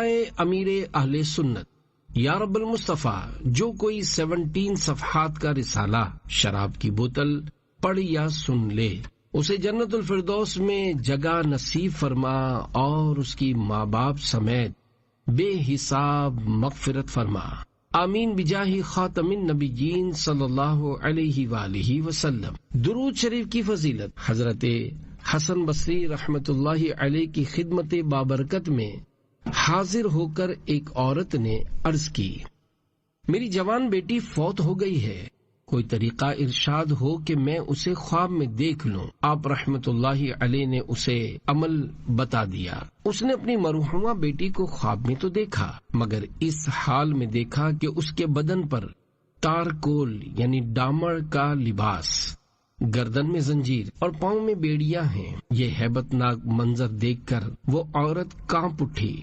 دعائے امیر اہل سنت: یا رب المصطفیٰ، جو کوئی 17 صفحات کا رسالہ شراب کی بوتل پڑھ یا سن لے اسے جنت الفردوس میں جگہ نصیب فرما اور اس کی ماں باپ سمیت بے حساب مغفرت فرما، آمین بجاہ خاتم النبیین صلی اللہ علیہ وآلہ وسلم۔ درود شریف کی فضیلت: حضرت حسن بصری رحمت اللہ علیہ کی خدمت بابرکت میں حاضر ہو کر ایک عورت نے عرض کی، میری جوان بیٹی فوت ہو گئی ہے، کوئی طریقہ ارشاد ہو کہ میں اسے خواب میں دیکھ لوں۔ آپ رحمت اللہ علیہ نے اسے عمل بتا دیا۔ اس نے اپنی مرحومہ بیٹی کو خواب میں تو دیکھا، مگر اس حال میں دیکھا کہ اس کے بدن پر تارکول یعنی ڈامر کا لباس، گردن میں زنجیر اور پاؤں میں بیڑیاں ہیں۔ یہ ہیبت ناک منظر دیکھ کر وہ عورت کانپ اٹھی۔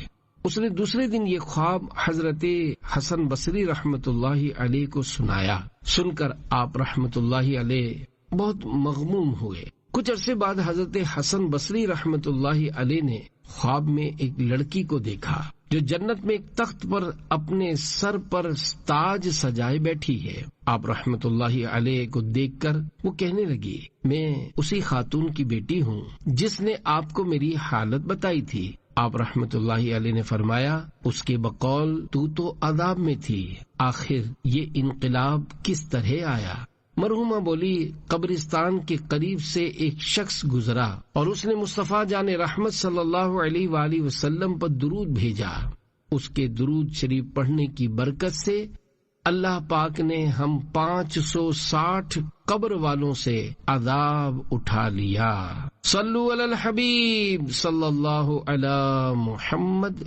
اس نے دوسرے دن یہ خواب حضرت حسن بصری رحمت اللہ علیہ کو سنایا۔ سن کر آپ رحمت اللہ علیہ بہت مغموم ہوئے۔ کچھ عرصے بعد حضرت حسن بصری رحمت اللہ علیہ نے خواب میں ایک لڑکی کو دیکھا جو جنت میں ایک تخت پر اپنے سر پر تاج سجائے بیٹھی ہے۔ آپ رحمت اللہ علیہ کو دیکھ کر وہ کہنے لگی، میں اسی خاتون کی بیٹی ہوں جس نے آپ کو میری حالت بتائی تھی۔ آپ رحمت اللہ علیہ نے فرمایا، اس کے بقول تو عذاب میں تھی، آخر یہ انقلاب کس طرح آیا؟ مرحومہ بولی، قبرستان کے قریب سے ایک شخص گزرا اور اس نے مصطفیٰ جان رحمت صلی اللہ علیہ وآلہ وسلم پر درود بھیجا۔ اس کے درود شریف پڑھنے کی برکت سے اللہ پاک نے ہم 560 قبر والوں سے عذاب اٹھا لیا۔ صلو علی الحبیب صلی اللہ علی محمد۔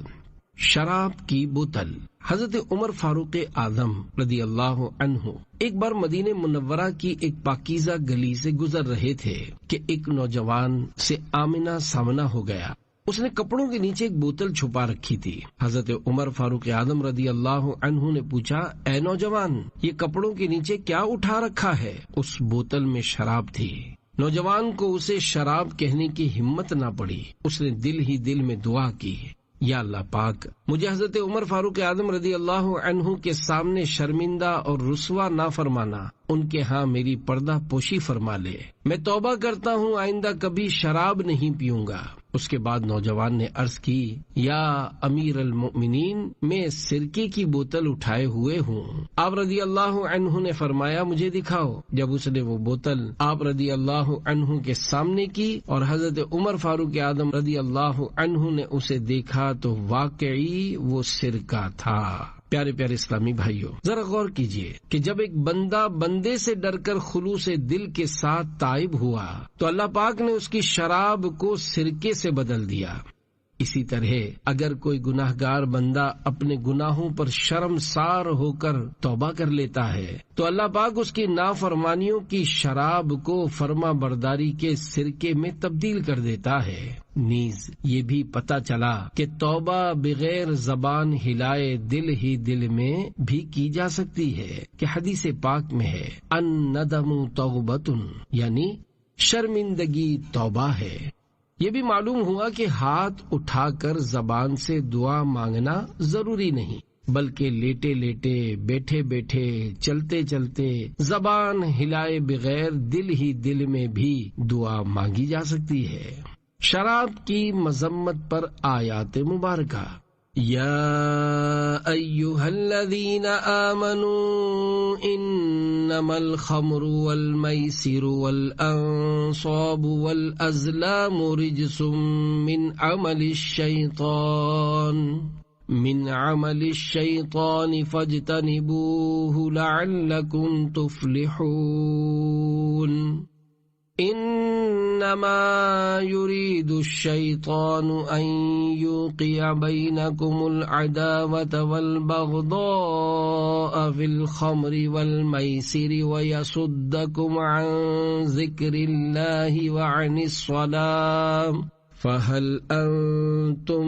شراب کی بوتل۔ حضرت عمر فاروق اعظم رضی اللہ عنہ ایک بار مدینہ منورہ کی ایک پاکیزہ گلی سے گزر رہے تھے کہ ایک نوجوان سے آمنا سامنا ہو گیا۔ اس نے کپڑوں کے نیچے ایک بوتل چھپا رکھی تھی۔ حضرت عمر فاروق اعظم رضی اللہ عنہ نے پوچھا، اے نوجوان، یہ کپڑوں کے نیچے کیا اٹھا رکھا ہے؟ اس بوتل میں شراب تھی۔ نوجوان کو اسے شراب کہنے کی ہمت نہ پڑی۔ اس نے دل ہی دل میں دعا کی، یا اللہ پاک، مجھے حضرت عمر فاروق اعظم رضی اللہ عنہ کے سامنے شرمندہ اور رسوا نہ فرمانا، ان کے ہاں میری پردہ پوشی فرما لے۔ میں توبہ کرتا ہوں، آئندہ کبھی شراب نہیں پیوں گا۔ اس کے بعد نوجوان نے عرض کی، یا امیر المؤمنین، میں سرکے کی بوتل اٹھائے ہوئے ہوں۔ آپ رضی اللہ عنہ نے فرمایا، مجھے دکھاؤ۔ جب اس نے وہ بوتل آپ رضی اللہ عنہ کے سامنے کی اور حضرت عمر فاروق اعظم رضی اللہ عنہ نے اسے دیکھا تو واقعی وہ سرکہ تھا۔ پیارے پیارے اسلامی بھائیوں، ذرا غور کیجئے کہ جب ایک بندہ بندے سے ڈر کر خلوص دل کے ساتھ تائب ہوا تو اللہ پاک نے اس کی شراب کو سرکے سے بدل دیا۔ اسی طرح اگر کوئی گناہگار بندہ اپنے گناہوں پر شرمسار ہو کر توبہ کر لیتا ہے تو اللہ پاک اس کی نافرمانیوں کی شراب کو فرما برداری کے سرکے میں تبدیل کر دیتا ہے۔ نیز یہ بھی پتہ چلا کہ توبہ بغیر زبان ہلائے دل ہی دل میں بھی کی جا سکتی ہے، کہ حدیث پاک میں ہے، الندم توبۃ، یعنی شرمندگی توبہ ہے۔ یہ بھی معلوم ہوا کہ ہاتھ اٹھا کر زبان سے دعا مانگنا ضروری نہیں، بلکہ لیٹے لیٹے، بیٹھے بیٹھے، چلتے چلتے، زبان ہلائے بغیر دل ہی دل میں بھی دعا مانگی جا سکتی ہے۔ شراب کی مذمت پر آیات مبارکہ۔ یا ایھا الذین آمنوا انما الخمر والمیسر والانصاب والازلام رجس من عمل الشیطان فاجتنبوه لعلکم تفلحون۔ انما يريد الشيطان ان يوقع بينكم العداوة والبغضاء في الخمر والميسر ويصدكم عن ذكر الله وعن الصلاة فهل انتم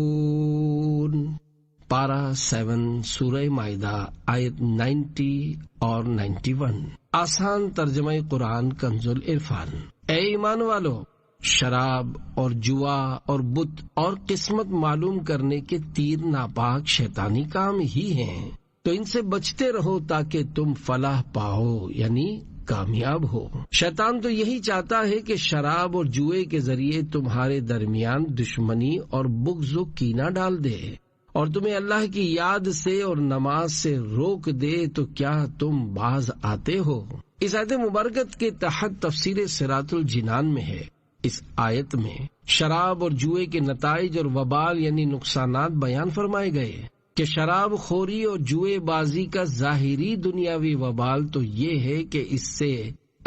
منتهون۔ پارہ 7 سورہ مائدہ آیت 90 اور 91۔ آسان ترجمہ قرآن کنز العرفان۔ اے ایمان والو، شراب اور جوا اور بت اور قسمت معلوم کرنے کے تیر ناپاک شیطانی کام ہی ہیں، تو ان سے بچتے رہو تاکہ تم فلاح پاؤ، یعنی کامیاب ہو۔ شیطان تو یہی چاہتا ہے کہ شراب اور جوئے کے ذریعے تمہارے درمیان دشمنی اور بغض و کینہ ڈال دے اور تمہیں اللہ کی یاد سے اور نماز سے روک دے، تو کیا تم باز آتے ہو؟ اس آیت مبارکت کے تحت تفسیر صراط الجنان میں ہے۔ اس آیت میں شراب اور جوئے کے نتائج اور وبال یعنی نقصانات بیان فرمائے گئے کہ شراب خوری اور جوئے بازی کا ظاہری دنیاوی وبال تو یہ ہے کہ اس سے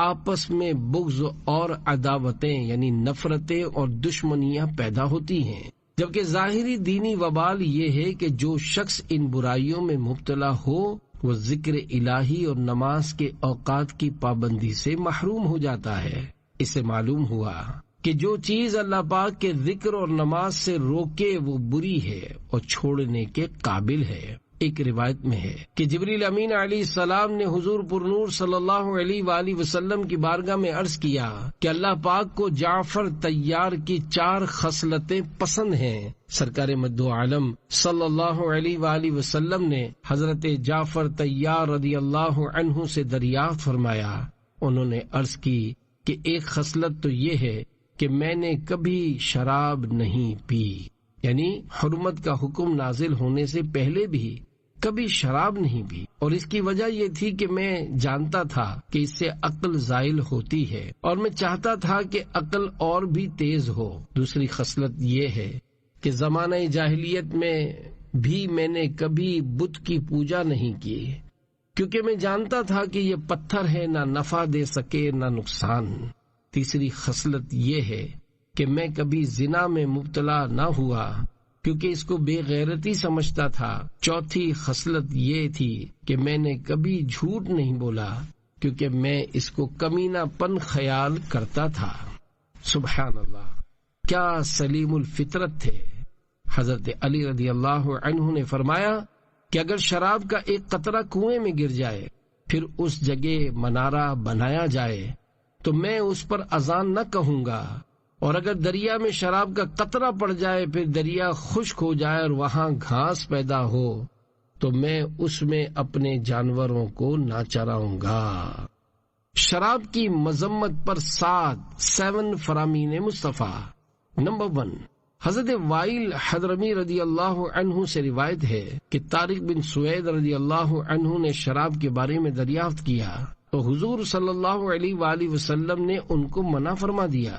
آپس میں بغض اور عداوتیں یعنی نفرتیں اور دشمنیاں پیدا ہوتی ہیں، جبکہ ظاہری دینی وبال یہ ہے کہ جو شخص ان برائیوں میں مبتلا ہو وہ ذکر الہی اور نماز کے اوقات کی پابندی سے محروم ہو جاتا ہے۔ اس سے معلوم ہوا کہ جو چیز اللہ پاک کے ذکر اور نماز سے روکے وہ بری ہے اور چھوڑنے کے قابل ہے۔ ایک روایت میں ہے کہ جبریل امین علیہ السلام نے حضور پرنور صلی اللہ علیہ وآلہ وسلم کی بارگاہ میں عرض کیا کہ اللہ پاک کو جعفر طیار کی 4 خصلتیں پسند ہیں۔ سرکار مدعو عالم صلی اللہ علیہ وآلہ وسلم نے حضرت جعفر طیار رضی اللہ عنہ سے دریافت فرمایا، انہوں نے عرض کی کہ ایک خصلت تو یہ ہے کہ میں نے کبھی شراب نہیں پی، یعنی حرمت کا حکم نازل ہونے سے پہلے بھی کبھی شراب نہیں پی، اور اس کی وجہ یہ تھی کہ میں جانتا تھا کہ اس سے عقل زائل ہوتی ہے اور میں چاہتا تھا کہ عقل اور بھی تیز ہو۔ دوسری خصلت یہ ہے کہ زمانہ جاہلیت میں بھی میں نے کبھی بت کی پوجا نہیں کی، کیونکہ میں جانتا تھا کہ یہ پتھر ہے، نہ نفع دے سکے نہ نقصان۔ تیسری خصلت یہ ہے کہ میں کبھی زنا میں مبتلا نہ ہوا، کیونکہ اس کو بے غیرتی سمجھتا تھا۔ چوتھی خصلت یہ تھی کہ میں نے کبھی جھوٹ نہیں بولا، کیونکہ میں اس کو کمینہ پن خیال کرتا تھا۔ سبحان اللہ، کیا سلیم الفطرت تھے۔ حضرت علی رضی اللہ عنہ نے فرمایا کہ اگر شراب کا ایک قطرہ کنویں میں گر جائے پھر اس جگہ منارہ بنایا جائے تو میں اس پر اذان نہ کہوں گا، اور اگر دریا میں شراب کا قطرہ پڑ جائے پھر دریا خشک ہو جائے اور وہاں گھاس پیدا ہو تو میں اس میں اپنے جانوروں کو نہ چراؤں گا۔ شراب کی مذمت پر 7 فرامین مصطفیٰ۔ نمبر 1، حضرت وائل حضرمی رضی اللہ عنہ سے روایت ہے کہ طارق بن سوید رضی اللہ عنہ نے شراب کے بارے میں دریافت کیا تو حضور صلی اللہ علیہ وآلہ وسلم نے ان کو منع فرما دیا۔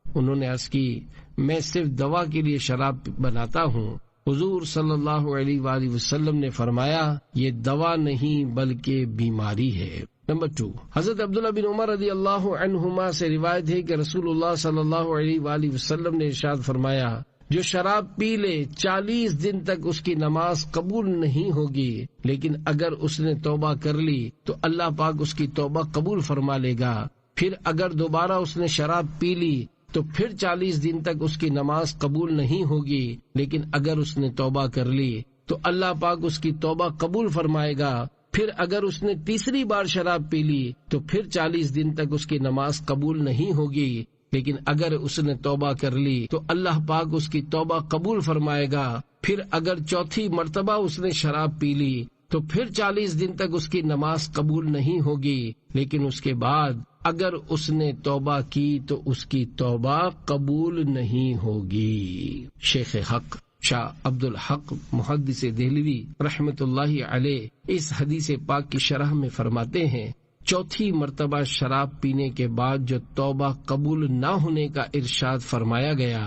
انہوں نے عرض کی، میں صرف دوا کے لیے شراب بناتا ہوں۔ حضور صلی اللہ علیہ وآلہ وسلم نے فرمایا، یہ دوا نہیں بلکہ بیماری ہے۔ نمبر 2، حضرت عبداللہ بن عمر رضی اللہ عنہما سے روایت ہے کہ رسول اللہ صلی اللہ علیہ وآلہ وسلم نے ارشاد فرمایا، جو شراب پی لے 40 دن تک اس کی نماز قبول نہیں ہوگی، لیکن اگر اس نے توبہ کر لی تو اللہ پاک اس کی توبہ قبول فرما لے گا۔ پھر اگر دوبارہ اس نے شراب پی لی تو پھر 40 دن تک اس کی نماز قبول نہیں ہوگی، لیکن اگر اس نے توبہ کر لی تو اللہ پاک اس کی توبہ قبول فرمائے گا۔ پھر اگر اس نے تیسری بار شراب پی لی تو پھر 40 دن تک اس کی نماز قبول نہیں ہوگی، لیکن اگر اس نے توبہ کر لی تو اللہ پاک اس کی توبہ قبول فرمائے گا۔ پھر اگر چوتھی مرتبہ اس نے شراب پی لی تو پھر 40 دن تک اس کی نماز قبول نہیں ہوگی، لیکن اس کے بعد اگر اس نے توبہ کی تو اس کی توبہ قبول نہیں ہوگی۔ شیخ حق شاہ عبد الحق محدث دہلوی رحمت اللہ علیہ اس حدیث پاک کی شرح میں فرماتے ہیں، چوتھی مرتبہ شراب پینے کے بعد جو توبہ قبول نہ ہونے کا ارشاد فرمایا گیا،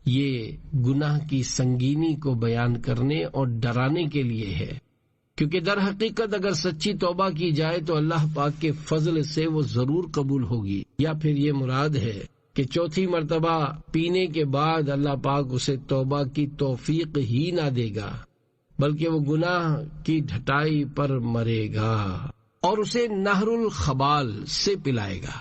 یہ گناہ کی سنگینی کو بیان کرنے اور ڈرانے کے لیے ہے، کیونکہ در حقیقت اگر سچی توبہ کی جائے تو اللہ پاک کے فضل سے وہ ضرور قبول ہوگی، یا پھر یہ مراد ہے کہ چوتھی مرتبہ پینے کے بعد اللہ پاک اسے توبہ کی توفیق ہی نہ دے گا بلکہ وہ گناہ کی ڈھٹائی پر مرے گا اور اسے نہر الخبال سے پلائے گا۔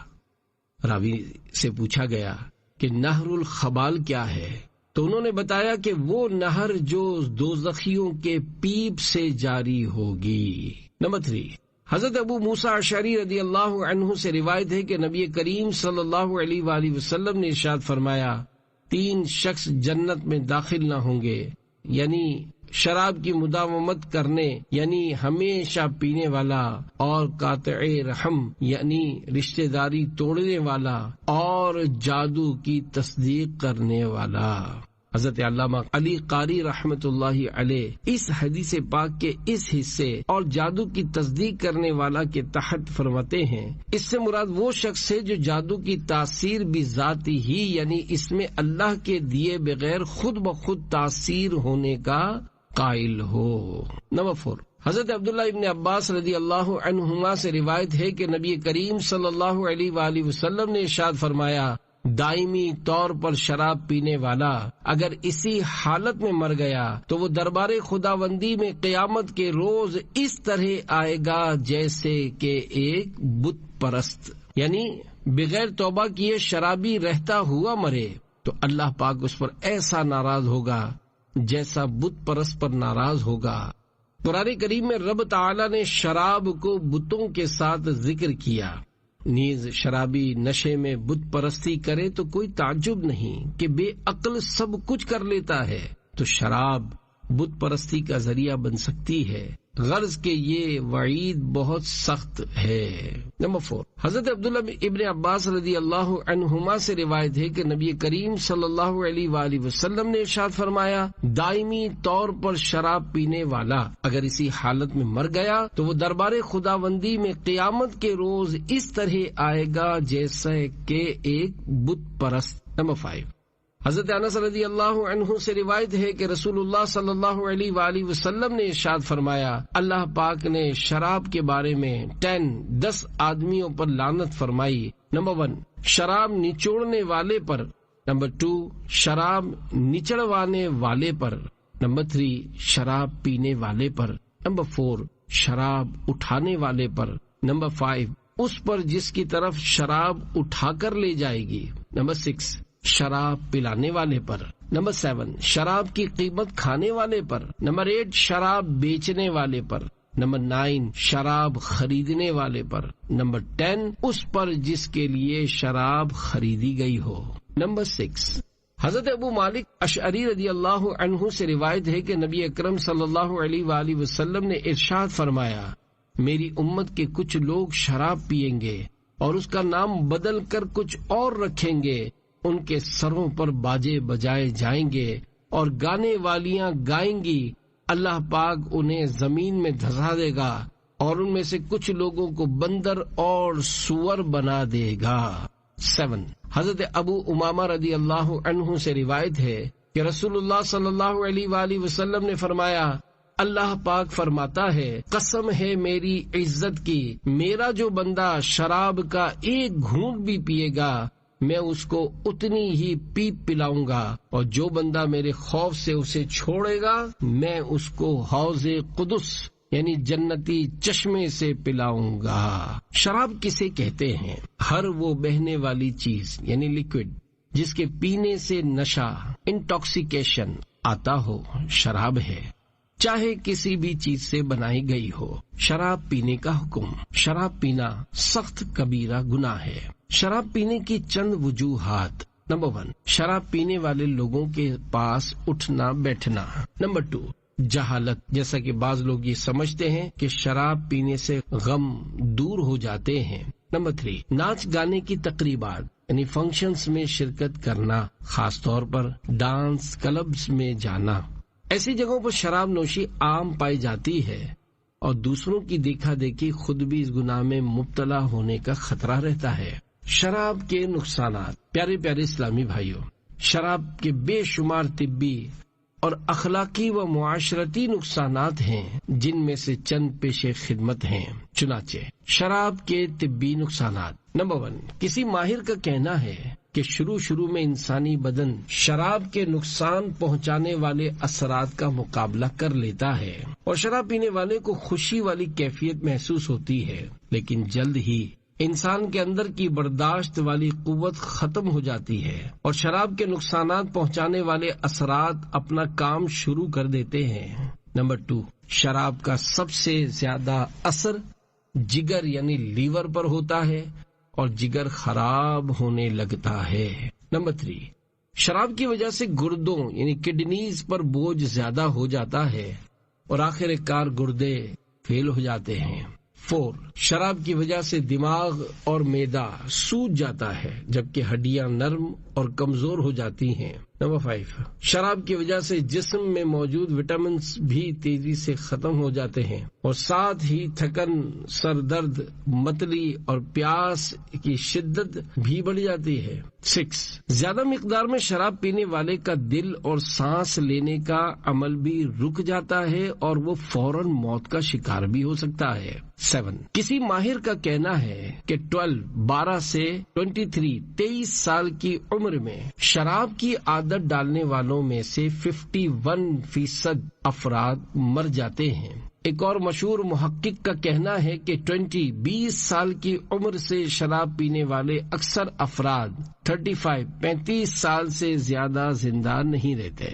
راوی سے پوچھا گیا کہ نہر الخبال کیا ہے، تو انہوں نے بتایا کہ وہ نہر جو دوزخیوں کے پیپ سے جاری ہوگی۔ نمبر 3، حضرت ابو موسیٰ اشعری رضی اللہ عنہ سے روایت ہے کہ نبی کریم صلی اللہ علیہ وآلہ وسلم نے ارشاد فرمایا، 3 شخص جنت میں داخل نہ ہوں گے، یعنی شراب کی مداومت کرنے یعنی ہمیشہ پینے والا، اور قاطع رحم یعنی رشتہ داری توڑنے والا، اور جادو کی تصدیق کرنے والا۔ حضرت علامہ علی قاری رحمت اللہ علیہ اس حدیث پاک کے اس حصے اور جادو کی تصدیق کرنے والا کے تحت فرماتے ہیں، اس سے مراد وہ شخص ہے جو جادو کی تاثیر بھی ذاتی ہی یعنی اس میں اللہ کے دیے بغیر خود بخود تاثیر ہونے کا قائل ہو۔ نمبر 4، حضرت عبداللہ ابن عباس رضی اللہ عنہما سے روایت ہے کہ نبی کریم صلی اللہ علیہ وآلہ وسلم نے ارشاد فرمایا، دائمی طور پر شراب پینے والا اگر اسی حالت میں مر گیا تو وہ دربار خداوندی میں قیامت کے روز اس طرح آئے گا جیسے کہ ایک بت پرست، یعنی بغیر توبہ کیے شرابی رہتا ہوا مرے تو اللہ پاک اس پر ایسا ناراض ہوگا جیسا بت پرست پر ناراض ہوگا۔ قرآن کریم میں رب تعالی نے شراب کو بتوں کے ساتھ ذکر کیا، نیز شرابی نشے میں بت پرستی کرے تو کوئی تعجب نہیں کہ بے عقل سب کچھ کر لیتا ہے، تو شراب بت پرستی کا ذریعہ بن سکتی ہے، غرض کہ یہ وعید بہت سخت ہے۔ نمبر 4، حضرت عبداللہ ابن عباس رضی اللہ عنہما سے روایت ہے کہ نبی کریم صلی اللہ علیہ وآلہ وسلم نے ارشاد فرمایا، دائمی طور پر شراب پینے والا اگر اسی حالت میں مر گیا تو وہ دربار خداوندی میں قیامت کے روز اس طرح آئے گا جیسا کہ ایک بت پرست۔ نمبر 5، حضرت انس رضی اللہ عنہ سے روایت ہے کہ رسول اللہ صلی اللہ علیہ وآلہ وسلم نے ارشاد فرمایا، اللہ پاک نے شراب کے بارے میں 10 آدمیوں پر لعنت فرمائی۔ نمبر 1، شراب نچوڑنے والے پر۔ نمبر 2، شراب نچڑوانے والے پر۔ نمبر 3، شراب پینے والے پر۔ نمبر 4، شراب اٹھانے والے پر۔ نمبر 5، اس پر جس کی طرف شراب اٹھا کر لے جائے گی۔ نمبر 6، شراب پلانے والے پر۔ نمبر 7، شراب کی قیمت کھانے والے پر۔ نمبر 8، شراب بیچنے والے پر۔ نمبر 9، شراب خریدنے والے پر۔ نمبر 10، اس پر جس کے لیے شراب خریدی گئی ہو۔ نمبر 6، حضرت ابو مالک اشعری رضی اللہ عنہ سے روایت ہے کہ نبی اکرم صلی اللہ علیہ وآلہ وسلم نے ارشاد فرمایا، میری امت کے کچھ لوگ شراب پیئیں گے اور اس کا نام بدل کر کچھ اور رکھیں گے، ان کے سروں پر باجے بجائے جائیں گے اور گانے والیاں گائیں گی، اللہ پاک انہیں زمین میں دھسا دے گا اور ان میں سے کچھ لوگوں کو بندر اور سور بنا دے گا۔ 7، حضرت ابو امامہ رضی اللہ عنہ سے روایت ہے کہ رسول اللہ صلی اللہ علیہ وآلہ وسلم نے فرمایا، اللہ پاک فرماتا ہے، قسم ہے میری عزت کی، میرا جو بندہ شراب کا ایک گھونٹ بھی پیے گا میں اس کو اتنی ہی پیپ پلاؤں گا، اور جو بندہ میرے خوف سے اسے چھوڑے گا میں اس کو حوض قدس یعنی جنتی چشمے سے پلاؤں گا۔ شراب کسے کہتے ہیں؟ ہر وہ بہنے والی چیز یعنی لیکوڈ جس کے پینے سے نشہ انٹاکسیکیشن آتا ہو شراب ہے، چاہے کسی بھی چیز سے بنائی گئی ہو۔ شراب پینے کا حکم۔ شراب پینا سخت کبیرہ گناہ ہے۔ شراب پینے کی چند وجوہات۔ نمبر 1، شراب پینے والے لوگوں کے پاس اٹھنا بیٹھنا۔ نمبر 2، جہالت، جیسا کہ بعض لوگ یہ سمجھتے ہیں کہ شراب پینے سے غم دور ہو جاتے ہیں۔ نمبر 3، ناچ گانے کی تقریبات یعنی فنکشنز میں شرکت کرنا، خاص طور پر ڈانس کلبز میں جانا۔ ایسی جگہوں پر شراب نوشی عام پائی جاتی ہے اور دوسروں کی دیکھا دیکھی خود بھی اس گناہ میں مبتلا ہونے کا خطرہ رہتا ہے۔ شراب کے نقصانات۔ پیارے پیارے اسلامی بھائیوں، شراب کے بے شمار طبی اور اخلاقی و معاشرتی نقصانات ہیں، جن میں سے چند پیش خدمت ہیں۔ چنانچہ شراب کے طبی نقصانات۔ نمبر 1، کسی ماہر کا کہنا ہے کہ شروع میں انسانی بدن شراب کے نقصان پہنچانے والے اثرات کا مقابلہ کر لیتا ہے اور شراب پینے والے کو خوشی والی کیفیت محسوس ہوتی ہے، لیکن جلد ہی انسان کے اندر کی برداشت والی قوت ختم ہو جاتی ہے اور شراب کے نقصانات پہنچانے والے اثرات اپنا کام شروع کر دیتے ہیں۔ نمبر 2، شراب کا سب سے زیادہ اثر جگر یعنی لیور پر ہوتا ہے اور جگر خراب ہونے لگتا ہے۔ نمبر 3، شراب کی وجہ سے گردوں یعنی کڈنیز پر بوجھ زیادہ ہو جاتا ہے اور آخر کار گردے فیل ہو جاتے ہیں۔ 4، شراب کی وجہ سے دماغ اور معدہ سوج جاتا ہے جبکہ ہڈیاں نرم اور کمزور ہو جاتی ہیں۔ نمبر 5، شراب کی وجہ سے جسم میں موجود وٹامنز بھی تیزی سے ختم ہو جاتے ہیں اور ساتھ ہی تھکن، سر درد، متلی اور پیاس کی شدت بھی بڑھ جاتی ہے۔ 6، زیادہ مقدار میں شراب پینے والے کا دل اور سانس لینے کا عمل بھی رک جاتا ہے اور وہ فوراً موت کا شکار بھی ہو سکتا ہے۔ 7، کسی ماہر کا کہنا ہے کہ 12 سے 23 سال کی عمر میں شراب کی عادت ڈالنے والوں میں سے 51% افراد مر جاتے ہیں۔ ایک اور مشہور محقق کا کہنا ہے کہ 20 سال کی عمر سے شراب پینے والے اکثر افراد 35 سال سے زیادہ زندہ نہیں رہتے۔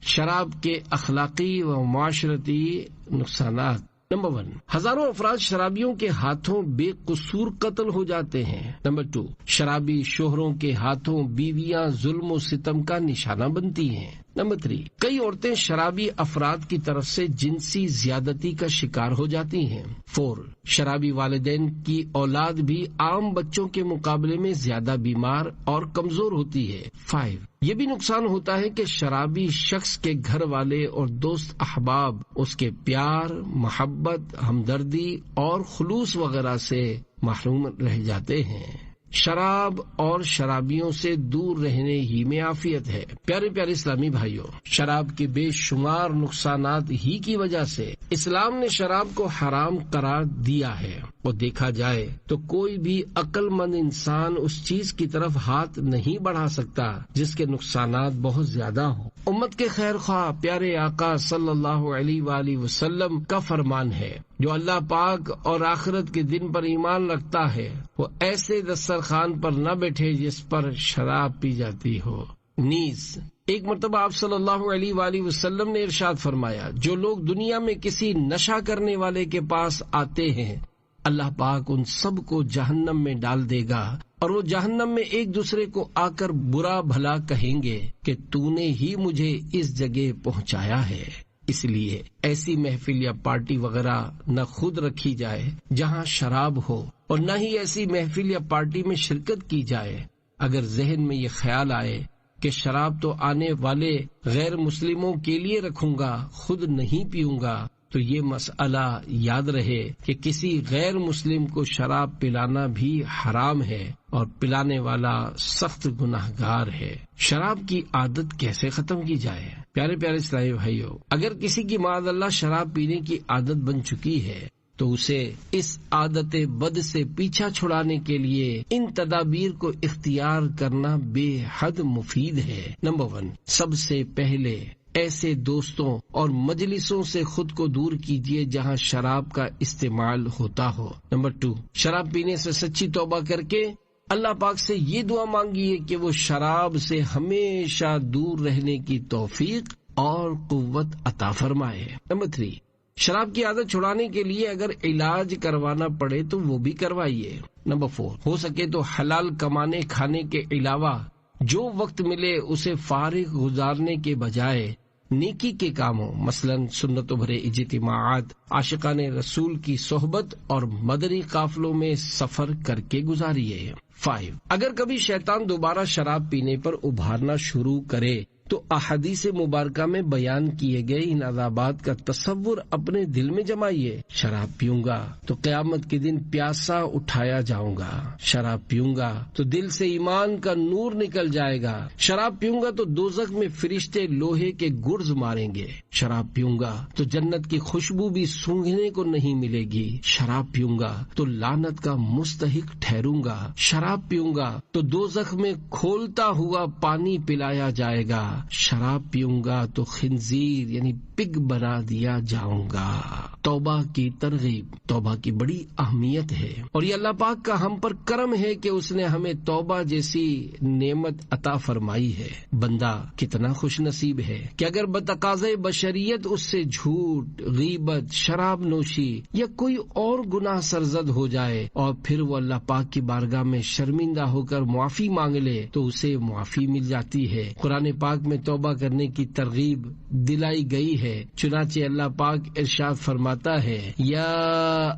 شراب کے اخلاقی و معاشرتی نقصانات۔ نمبر 1، ہزاروں افراد شرابیوں کے ہاتھوں بے قصور قتل ہو جاتے ہیں۔ نمبر 2، شرابی شوہروں کے ہاتھوں بیویاں ظلم و ستم کا نشانہ بنتی ہیں۔ نمبر 3، کئی عورتیں شرابی افراد کی طرف سے جنسی زیادتی کا شکار ہو جاتی ہیں۔ 4، شرابی والدین کی اولاد بھی عام بچوں کے مقابلے میں زیادہ بیمار اور کمزور ہوتی ہے۔ 5، یہ بھی نقصان ہوتا ہے کہ شرابی شخص کے گھر والے اور دوست احباب اس کے پیار، محبت، ہمدردی اور خلوص وغیرہ سے محروم رہ جاتے ہیں۔ شراب اور شرابیوں سے دور رہنے ہی میں عافیت ہے۔ پیارے پیارے اسلامی بھائیوں، شراب کے بے شمار نقصانات ہی کی وجہ سے اسلام نے شراب کو حرام قرار دیا ہے، اور دیکھا جائے تو کوئی بھی عقل مند انسان اس چیز کی طرف ہاتھ نہیں بڑھا سکتا جس کے نقصانات بہت زیادہ ہوں۔ امت کے خیر خواہ پیارے آقا صلی اللہ علیہ وآلہ وسلم کا فرمان ہے، جو اللہ پاک اور آخرت کے دن پر ایمان رکھتا ہے وہ ایسے دسترخوان پر نہ بیٹھے جس پر شراب پی جاتی ہو۔ نیز ایک مرتبہ آپ صلی اللہ علیہ وآلہ وسلم نے ارشاد فرمایا، جو لوگ دنیا میں کسی نشہ کرنے والے کے پاس آتے ہیں اللہ پاک ان سب کو جہنم میں ڈال دے گا، اور وہ جہنم میں ایک دوسرے کو آ کر برا بھلا کہیں گے کہ تو نے ہی مجھے اس جگہ پہنچایا ہے۔ اس لیے ایسی محفل یا پارٹی وغیرہ نہ خود رکھی جائے جہاں شراب ہو، اور نہ ہی ایسی محفل یا پارٹی میں شرکت کی جائے۔ اگر ذہن میں یہ خیال آئے کہ شراب تو آنے والے غیر مسلموں کے لیے رکھوں گا، خود نہیں پیوں گا، تو یہ مسئلہ یاد رہے کہ کسی غیر مسلم کو شراب پلانا بھی حرام ہے اور پلانے والا سخت گناہگار ہے۔ شراب کی عادت کیسے ختم کی جائے؟ پیارے پیارے اسلامی بھائیوں، اگر کسی کی معاذ اللہ شراب پینے کی عادت بن چکی ہے تو اسے اس عادت بد سے پیچھا چھڑانے کے لیے ان تدابیر کو اختیار کرنا بے حد مفید ہے۔ نمبر 1، سب سے پہلے ایسے دوستوں اور مجلسوں سے خود کو دور کیجیے جہاں شراب کا استعمال ہوتا ہو۔ نمبر 2، شراب پینے سے سچی توبہ کر کے اللہ پاک سے یہ دعا مانگیے کہ وہ شراب سے ہمیشہ دور رہنے کی توفیق اور قوت عطا فرمائے۔ نمبر 3، شراب کی عادت چھڑانے کے لیے اگر علاج کروانا پڑے تو وہ بھی کروائیے۔ نمبر 4، ہو سکے تو حلال کمانے کھانے کے علاوہ جو وقت ملے اسے فارغ گزارنے کے بجائے نیکی کے کاموں، مثلا سنتوں بھرے اجتماعات، عاشقان رسول کی صحبت اور مدنی قافلوں میں سفر کر کے گزاریے۔ 5، اگر کبھی شیطان دوبارہ شراب پینے پر ابھارنا شروع کرے تو احادیث مبارکہ میں بیان کیے گئے ان عذابات کا تصور اپنے دل میں جمائیے۔ شراب پیوں گا تو قیامت کے دن پیاسا اٹھایا جاؤں گا، شراب پیوں گا تو دل سے ایمان کا نور نکل جائے گا، شراب پیوں گا تو دوزخ میں فرشتے لوہے کے گرز ماریں گے، شراب پیوں گا تو جنت کی خوشبو بھی سونگھنے کو نہیں ملے گی، شراب پیوں گا تو لعنت کا مستحق ٹھہروں گا، شراب شراب پیوں گا تو دوزخ میں کھولتا ہوا پانی پلایا جائے گا، شراب پیوں گا تو خنزیر یعنی پگ بنا دیا جاؤں گا۔ توبہ کی ترغیب، توبہ کی بڑی اہمیت ہے، اور یہ اللہ پاک کا ہم پر کرم ہے کہ اس نے ہمیں توبہ جیسی نعمت عطا فرمائی ہے۔ بندہ کتنا خوش نصیب ہے کہ اگر بتقاضۂ بشریت اس سے جھوٹ، غیبت، شراب نوشی یا کوئی اور گناہ سرزد ہو جائے اور پھر وہ اللہ پاک کی بارگاہ میں شرمندہ ہو کر معافی مانگ لے تو اسے معافی مل جاتی ہے۔ قرآن پاک میں توبہ کرنے کی ترغیب دلائی گئی ہے، چنانچہ اللہ پاک ارشاد فرماتا ہے، یا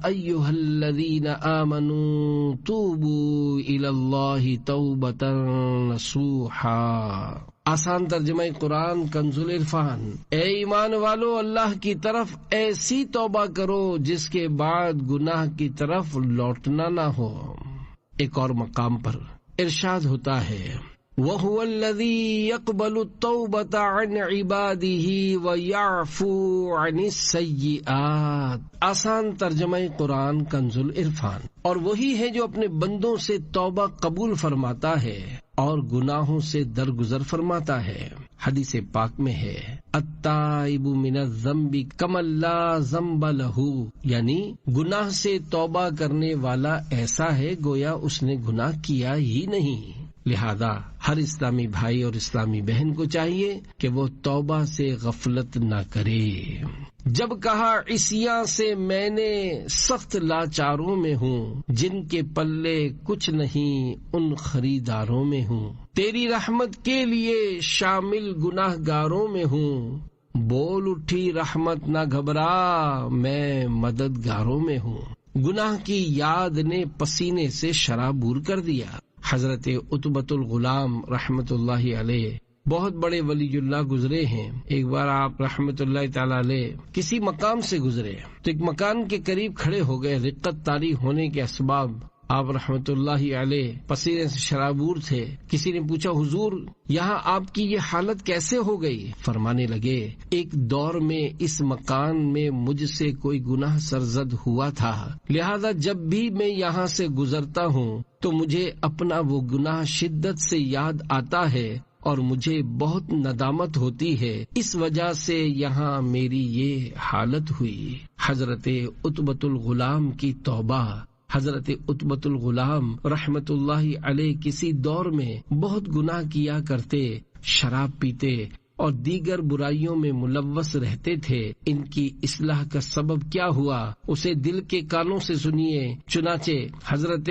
ایھا الذین آمنوا توبوا الی اللہ توبۃ نصوحا۔ آسان ترجمہ قرآن کنز العرفان۔ اے ایمان والو، اللہ کی طرف ایسی توبہ کرو جس کے بعد گناہ کی طرف لوٹنا نہ ہو۔ ایک اور مقام پر ارشاد ہوتا ہے، وَهُوَ الَّذِي يَقْبَلُ التَّوْبَةَ عَنْ عِبَادِهِ وَيَعْفُو عَنِ السَّيِّئَاتِ۔ آسان ترجمہ قرآن کنز العرفان۔ اور وہی ہے جو اپنے بندوں سے توبہ قبول فرماتا ہے اور گناہوں سے درگزر فرماتا ہے۔ حدیث پاک میں ہے، التائب من الذنب کمن لا ذنب لہ، یعنی گناہ سے توبہ کرنے والا ایسا ہے گویا اس نے گناہ کیا ہی نہیں۔ لہذا ہر اسلامی بھائی اور اسلامی بہن کو چاہیے کہ وہ توبہ سے غفلت نہ کرے۔ جب کہا عصیاں سے میں نے سخت لاچاروں میں ہوں، جن کے پلے کچھ نہیں ان خریداروں میں ہوں، تیری رحمت کے لیے شامل گناہ گاروں میں ہوں، بول اٹھی رحمت نہ گھبرا میں مددگاروں میں ہوں۔ گناہ کی یاد نے پسینے سے شرابور کر دیا۔ حضرت عتبۃ الغلام رحمت اللہ علیہ بہت بڑے ولی اللہ گزرے ہیں۔ ایک بار آپ رحمت اللہ تعالی علیہ کسی مقام سے گزرے تو ایک مکان کے قریب کھڑے ہو گئے۔ رقت طاری ہونے کے اسباب آپ رحمت اللہ علیہ پسینے سے شرابور تھے۔ کسی نے پوچھا، حضور یہاں آپ کی یہ حالت کیسے ہو گئی؟ فرمانے لگے، ایک دور میں اس مکان میں مجھ سے کوئی گناہ سرزد ہوا تھا، لہذا جب بھی میں یہاں سے گزرتا ہوں تو مجھے اپنا وہ گناہ شدت سے یاد آتا ہے اور مجھے بہت ندامت ہوتی ہے، اس وجہ سے یہاں میری یہ حالت ہوئی۔ حضرت عتبۃ الغلام کی توبہ۔ حضرت عتبۃ الغلام رحمت اللہ علیہ کسی دور میں بہت گناہ کیا کرتے، شراب پیتے اور دیگر برائیوں میں ملوث رہتے تھے۔ ان کی اصلاح کا سبب کیا ہوا اسے دل کے کانوں سے سنیے۔ چنانچہ حضرت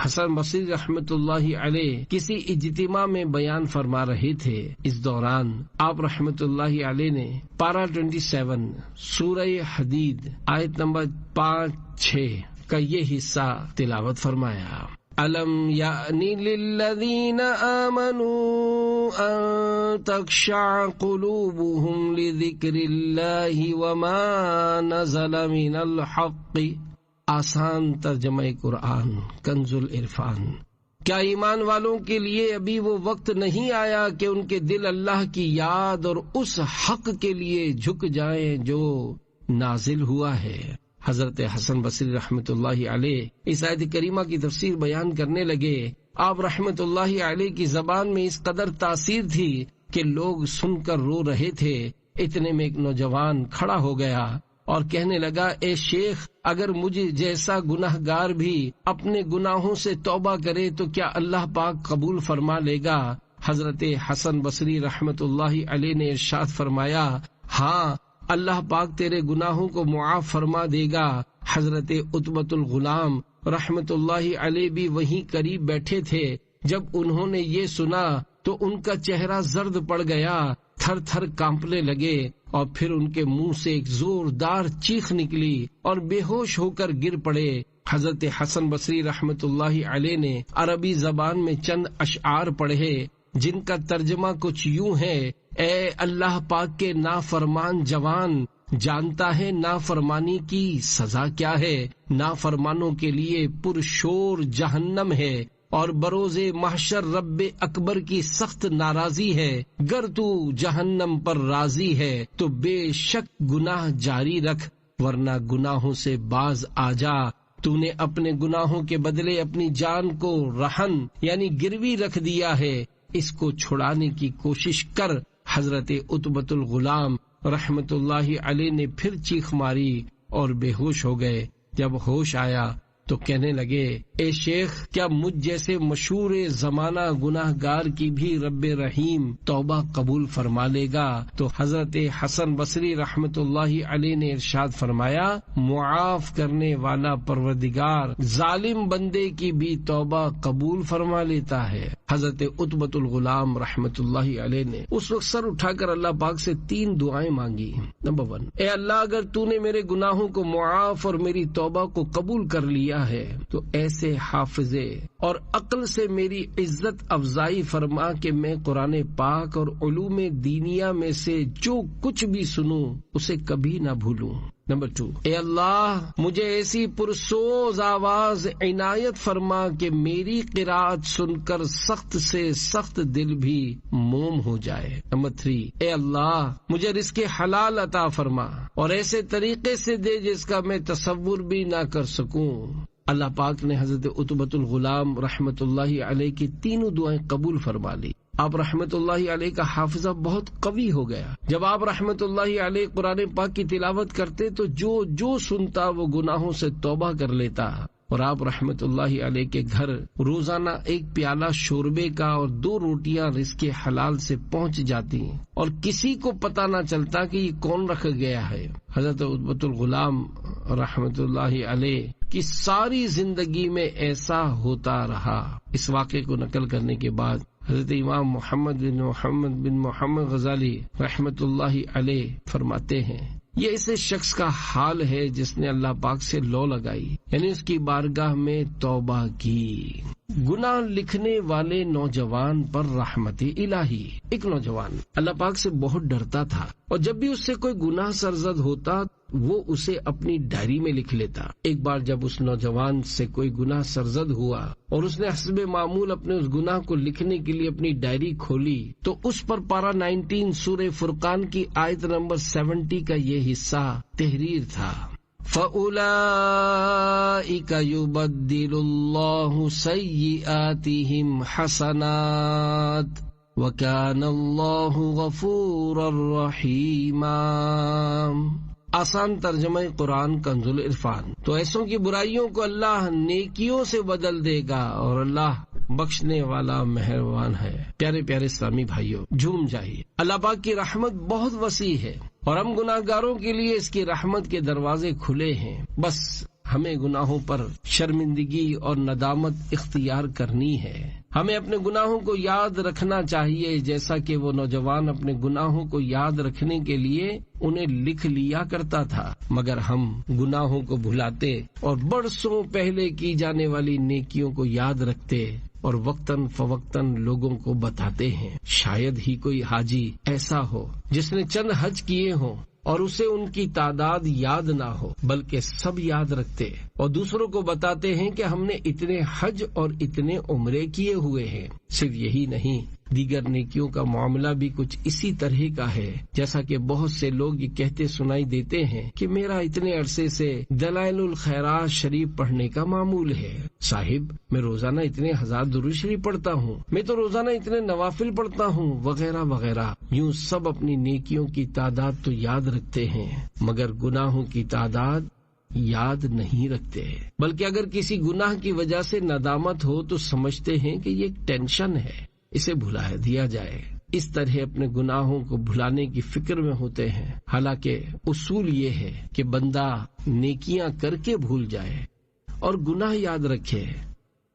حسن بصری رحمت اللہ علیہ کسی اجتماع میں بیان فرما رہے تھے۔ اس دوران آپ رحمت اللہ علیہ نے پارہ 27 سورہ حدید آیت نمبر 5-6 کا یہ حصہ تلاوت فرمایا۔ أَلَمْ يَأْنِ لِلَّذِينَ آمَنُوا أَن تَخْشَعَ قُلُوبُهُمْ لِذِكْرِ اللَّهِ وَمَا نَزَلَ مِنَ الْحَقِّ۔ آسان ترجمہ قرآن کنز العرفان۔ کیا ایمان والوں کے لیے ابھی وہ وقت نہیں آیا کہ ان کے دل اللہ کی یاد اور اس حق کے لیے جھک جائیں جو نازل ہوا ہے؟ حضرت حسن بصری رحمت اللہ علیہ اس آیت کریمہ کی تفسیر بیان کرنے لگے۔ آپ رحمت اللہ علیہ کی زبان میں اس قدر تاثیر تھی کہ لوگ سن کر رو رہے تھے۔ اتنے میں ایک نوجوان کھڑا ہو گیا اور کہنے لگا، اے شیخ، اگر مجھے جیسا گناہ گار بھی اپنے گناہوں سے توبہ کرے تو کیا اللہ پاک قبول فرما لے گا؟ حضرت حسن بصری رحمت اللہ علیہ نے ارشاد فرمایا، ہاں، اللہ پاک تیرے گناہوں کو معاف فرما دے گا۔ حضرت عتبۃ الغلام رحمت اللہ علیہ بھی وہیں قریب بیٹھے تھے۔ جب انہوں نے یہ سنا تو ان کا چہرہ زرد پڑ گیا، تھر تھر کانپنے لگے اور پھر ان کے منہ سے ایک زوردار چیخ نکلی اور بے ہوش ہو کر گر پڑے۔ حضرت حسن بصری رحمت اللہ علیہ نے عربی زبان میں چند اشعار پڑھے جن کا ترجمہ کچھ یوں ہے، اے اللہ پاک کے نافرمان جوان، جانتا ہے نافرمانی کی سزا کیا ہے؟ نافرمانوں کے لیے پرشور جہنم ہے اور بروز محشر رب اکبر کی سخت ناراضی ہے۔ گر تو جہنم پر راضی ہے تو بے شک گناہ جاری رکھ، ورنہ گناہوں سے باز آ جا، تو نے اپنے گناہوں کے بدلے اپنی جان کو رہن یعنی گروی رکھ دیا ہے، اس کو چھڑانے کی کوشش کر۔ حضرت عتبۃ الغلام رحمت اللہ علیہ نے پھر چیخ ماری اور بے ہوش ہو گئے۔ جب ہوش آیا تو کہنے لگے، اے شیخ، کیا مجھ جیسے مشہور زمانہ گناہ گار کی بھی رب رحیم توبہ قبول فرما لے گا؟ تو حضرت حسن بصری رحمت اللہ علیہ نے ارشاد فرمایا، معاف کرنے والا پروردگار ظالم بندے کی بھی توبہ قبول فرما لیتا ہے۔ حضرت عتبۃ الغلام رحمت اللہ علیہ نے اس وقت سر اٹھا کر اللہ پاک سے 3 دعائیں مانگی۔ نمبر 1، اے اللہ، اگر تو نے میرے گناہوں کو معاف اور میری توبہ کو قبول کر لیا ہے تو ایسے حافظے اور عقل سے میری عزت افزائی فرما کہ میں قرآن پاک اور علوم دینیہ میں سے جو کچھ بھی سنوں اسے کبھی نہ بھولوں۔ نمبر 2، اے اللہ، مجھے ایسی پرسوز آواز عنایت فرما کہ میری قرات سن کر سخت سے سخت دل بھی موم ہو جائے۔ نمبر 3، اے اللہ، مجھے رزق حلال عطا فرما اور ایسے طریقے سے دے جس کا میں تصور بھی نہ کر سکوں۔ اللہ پاک نے حضرت عتبۃ الغلام رحمت اللہ علیہ کی 3 دعائیں قبول فرما لی۔ آپ رحمت اللہ علیہ کا حافظہ بہت قوی ہو گیا۔ جب آپ رحمت اللہ علیہ قرآن پاک کی تلاوت کرتے تو جو سنتا وہ گناہوں سے توبہ کر لیتا، اور آپ رحمت اللہ علیہ کے گھر روزانہ 1 پیالہ شوربے کا اور 2 روٹیاں رزق حلال سے پہنچ جاتی اور کسی کو پتہ نہ چلتا کہ یہ کون رکھ گیا ہے۔ حضرت عتبۃ الغلام رحمت اللہ علیہ کی ساری زندگی میں ایسا ہوتا رہا۔ اس واقعے کو نقل کرنے کے بعد حضرت امام محمد بن محمد غزالی رحمت اللہ علیہ فرماتے ہیں، یہ ایسے شخص کا حال ہے جس نے اللہ پاک سے لو لگائی، یعنی اس کی بارگاہ میں توبہ کی۔ گناہ لکھنے والے نوجوان پر رحمت الہی۔ ایک نوجوان اللہ پاک سے بہت ڈرتا تھا، اور جب بھی اس سے کوئی گناہ سرزد ہوتا وہ اسے اپنی ڈائری میں لکھ لیتا۔ ایک بار جب اس نوجوان سے کوئی گناہ سرزد ہوا اور اس نے حسب معمول اپنے اس گناہ کو لکھنے کے لیے اپنی ڈائری کھولی تو اس پر پارہ 19 سورہ فرقان کی آیت نمبر 70 کا یہ حصہ تحریر تھا، فَأُولَئِكَ يُبَدِّلُ اللَّهُ سَيِّئَاتِهِمْ حَسَنَاتٍ وَكَانَ اللَّهُ غَفُورًا رَحِيمًا۔ آسان ترجمہ قرآن کنز العرفان۔ تو ایسوں کی برائیوں کو اللہ نیکیوں سے بدل دے گا اور اللہ بخشنے والا مہربان ہے۔ پیارے پیارے اسلامی بھائیوں، جھوم جائیے، اللہ پاک کی رحمت بہت وسیع ہے اور ہم گناہ گاروں کے لیے اس کی رحمت کے دروازے کھلے ہیں۔ بس ہمیں گناہوں پر شرمندگی اور ندامت اختیار کرنی ہے۔ ہمیں اپنے گناہوں کو یاد رکھنا چاہیے، جیسا کہ وہ نوجوان اپنے گناہوں کو یاد رکھنے کے لیے انہیں لکھ لیا کرتا تھا، مگر ہم گناہوں کو بھلاتے اور برسوں پہلے کی جانے والی نیکیوں کو یاد رکھتے اور وقتاً فوقتاً لوگوں کو بتاتے ہیں۔ شاید ہی کوئی حاجی ایسا ہو جس نے چند حج کیے ہوں اور اسے ان کی تعداد یاد نہ ہو، بلکہ سب یاد رکھتے اور دوسروں کو بتاتے ہیں کہ ہم نے اتنے حج اور اتنے عمرے کیے ہوئے ہیں۔ صرف یہی نہیں، دیگر نیکیوں کا معاملہ بھی کچھ اسی طرح کا ہے، جیسا کہ بہت سے لوگ یہ کہتے سنائی دیتے ہیں کہ میرا اتنے عرصے سے دلائل الخیرات شریف پڑھنے کا معمول ہے۔ صاحب، میں روزانہ اتنے 1000 درود شریف پڑھتا ہوں، میں تو روزانہ اتنے نوافل پڑھتا ہوں، وغیرہ وغیرہ۔ یوں سب اپنی نیکیوں کی تعداد تو یاد رکھتے ہیں، مگر گناہوں کی تعداد یاد نہیں رکھتے، بلکہ اگر کسی گناہ کی وجہ سے ندامت ہو تو سمجھتے ہیں کہ یہ ایک ٹینشن ہے، اسے بھلا دیا جائے۔ اس طرح اپنے گناہوں کو بھلانے کی فکر میں ہوتے ہیں، حالانکہ اصول یہ ہے کہ بندہ نیکیاں کر کے بھول جائے اور گناہ یاد رکھے،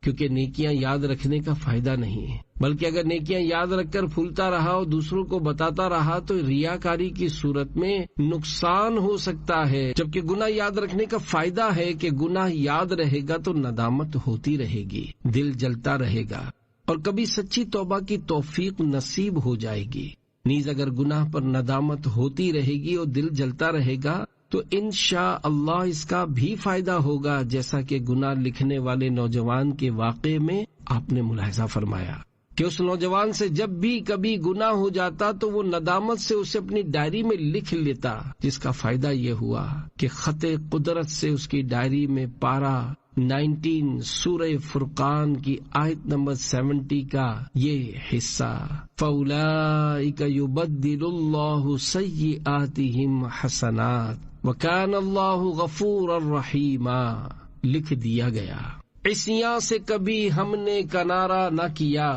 کیونکہ نیکیاں یاد رکھنے کا فائدہ نہیں ہے، بلکہ اگر نیکیاں یاد رکھ کر پھولتا رہا اور دوسروں کو بتاتا رہا تو ریاکاری کی صورت میں نقصان ہو سکتا ہے، جبکہ گناہ یاد رکھنے کا فائدہ ہے کہ گناہ یاد رہے گا تو ندامت ہوتی رہے گی، دل جلتا رہے گا اور کبھی سچی توبہ کی توفیق نصیب ہو جائے گی۔ نیز اگر گناہ پر ندامت ہوتی رہے گی اور دل جلتا رہے گا تو انشاءاللہ اس کا بھی فائدہ ہوگا، جیسا کہ گناہ لکھنے والے نوجوان کے واقعے میں آپ نے ملاحظہ فرمایا۔ کہ اس نوجوان سے جب بھی کبھی گناہ ہو جاتا تو وہ ندامت سے اسے اپنی ڈائری میں لکھ لیتا، جس کا فائدہ یہ ہوا کہ خط قدرت سے اس کی ڈائری میں پارہ 19 سورہ فرقان کی آیت نمبر 70 کا یہ حصہ فَأُولَئِكَ يُبَدِّلُ اللَّهُ سَيِّئَاتِهِمْ حَسَنَاتٍ وَكَانَ اللَّهُ غَفُورًا رَحِيمًا لکھ دیا گیا۔ عصیاں سے کبھی ہم نے کنارہ نہ کیا،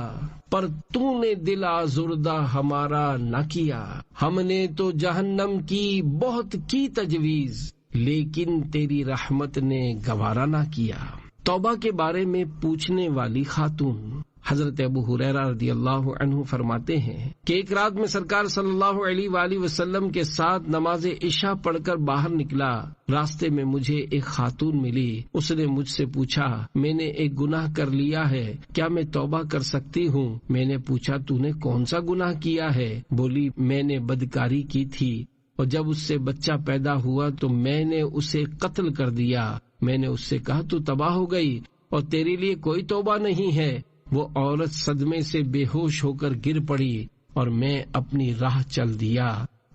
پر تو نے دل آزردہ ہمارا نہ کیا۔ ہم نے تو جہنم کی بہت کی تجویز، لیکن تیری رحمت نے گوارا نہ کیا۔ توبہ کے بارے میں پوچھنے والی خاتون حضرت ابو ہریرہ رضی اللہ عنہ فرماتے ہیں کہ ایک رات میں سرکار صلی اللہ علیہ وآلہ وسلم کے ساتھ نماز عشاء پڑھ کر باہر نکلا۔ راستے میں مجھے ایک خاتون ملی۔ اس نے مجھ سے پوچھا، میں نے ایک گناہ کر لیا ہے، کیا میں توبہ کر سکتی ہوں؟ میں نے پوچھا، تو نے کون سا گناہ کیا ہے؟ بولی، میں نے بدکاری کی تھی، اور جب اس سے بچہ پیدا ہوا تو میں نے اسے قتل کر دیا۔ میں نے اس سے کہا، تو تباہ ہو گئی اور تیرے لیے کوئی توبہ نہیں ہے۔ وہ عورت صدمے سے بے ہوش ہو کر گر پڑی اور میں اپنی راہ چل دیا۔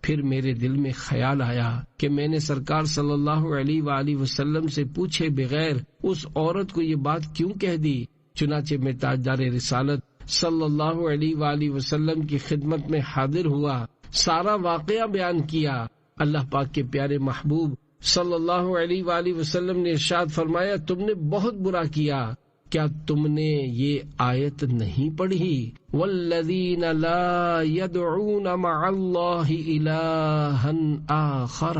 پھر میرے دل میں خیال آیا کہ میں نے سرکار صلی اللہ علیہ وآلہ وسلم سے پوچھے بغیر اس عورت کو یہ بات کیوں کہہ دی؟ چنانچہ میں تاجدار رسالت صلی اللہ علیہ وآلہ وسلم کی خدمت میں حاضر ہوا، سارا واقعہ بیان کیا۔ اللہ پاک کے پیارے محبوب صلی اللہ علیہ وآلہ وسلم نے ارشاد فرمایا، تم نے بہت برا کیا، کیا تم نے یہ آیت نہیں پڑھی؟ والذین لا يدعون مع اللہ الہا آخر۔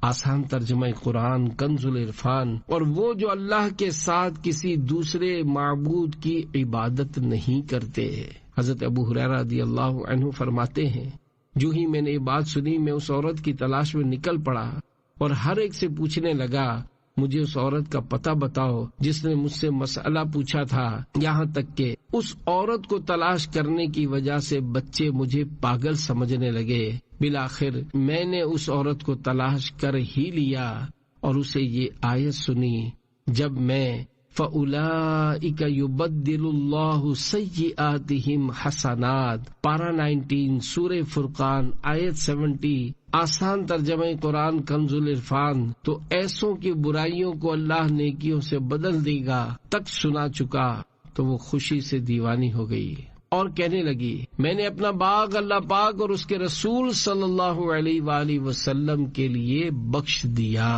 آسان ترجمہ قرآن کنز العرفان۔ اور وہ جو اللہ کے ساتھ کسی دوسرے معبود کی عبادت نہیں کرتے۔ حضرت ابو ہریرہ رضی اللہ عنہ فرماتے ہیں، جو ہی میں نے یہ بات سنی میں اس عورت کی تلاش میں نکل پڑا اور ہر ایک سے پوچھنے لگا، مجھے اس عورت کا پتہ بتاؤ جس نے مجھ سے مسئلہ پوچھا تھا، یہاں تک کہ اس عورت کو تلاش کرنے کی وجہ سے بچے مجھے پاگل سمجھنے لگے۔ بالآخر میں نے اس عورت کو تلاش کر ہی لیا اور اسے یہ آیت سنی، جب میں فَأُولَئِكَ يُبَدِّلُ اللَّهُ سَيِّئَاتِهِمْ حَسَنَاتٍ پارہ 19 سورہ فرقان آیت 70 آسان ترجمہ قرآن کنز العرفان۔ تو ایسوں کی برائیوں کو اللہ نیکیوں سے بدل دے گا تک سنا چکا تو وہ خوشی سے دیوانی ہو گئی اور کہنے لگی، میں نے اپنا باغ اللہ پاک اور اس کے رسول صلی اللہ علیہ وآلہ وسلم کے لیے بخش دیا۔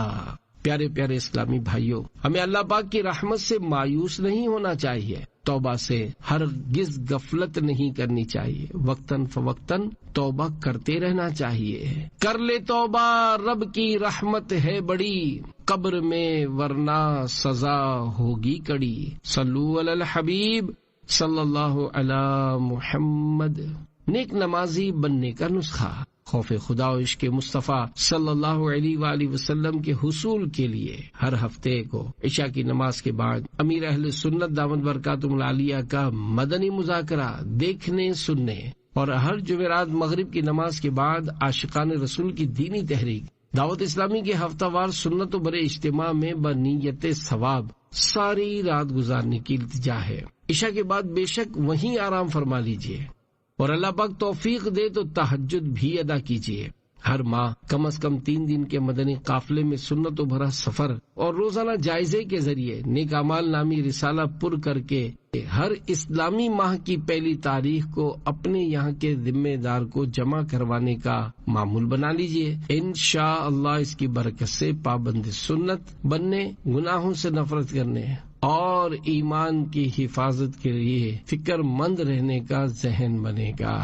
پیارے پیارے اسلامی بھائیوں، ہمیں اللہ پاک کی رحمت سے مایوس نہیں ہونا چاہیے، توبہ سے ہرگز غفلت نہیں کرنی چاہیے، وقتاً فوقتاً توبہ کرتے رہنا چاہیے۔ کر لے توبہ، رب کی رحمت ہے بڑی، قبر میں ورنہ سزا ہوگی کڑی۔ صلو علی الحبیب صلی اللہ علی محمد۔ نیک نمازی بننے کا نسخہ۔ خوف خدا و عشق مصطفیٰ صلی اللہ علیہ وآلہ وسلم کے حصول کے لیے ہر ہفتے کو عشاء کی نماز کے بعد امیر اہل سنت دامت برکاتہم العالیہ کا مدنی مذاکرہ دیکھنے سننے، اور ہر جمعرات مغرب کی نماز کے بعد عاشقان رسول کی دینی تحریک دعوت اسلامی کے ہفتہ وار سنت و برے اجتماع میں بنیت ثواب ساری رات گزارنے کی التجا ہے۔ عشاء کے بعد بے شک وہیں آرام فرما لیجیے، اور اللہ پاک توفیق دے تو تہجد بھی ادا کیجیے۔ ہر ماہ کم از کم 3 دن کے مدنی قافلے میں سنت و بھرا سفر اور روزانہ جائزے کے ذریعے نیک اعمال نامی رسالہ پر کر کے ہر اسلامی ماہ کی پہلی تاریخ کو اپنے یہاں کے ذمہ دار کو جمع کروانے کا معمول بنا لیجیے۔ انشاءاللہ اس کی برکت سے پابند سنت بننے، گناہوں سے نفرت کرنے اور ایمان کی حفاظت کے لیے فکر مند رہنے کا ذہن بنے گا۔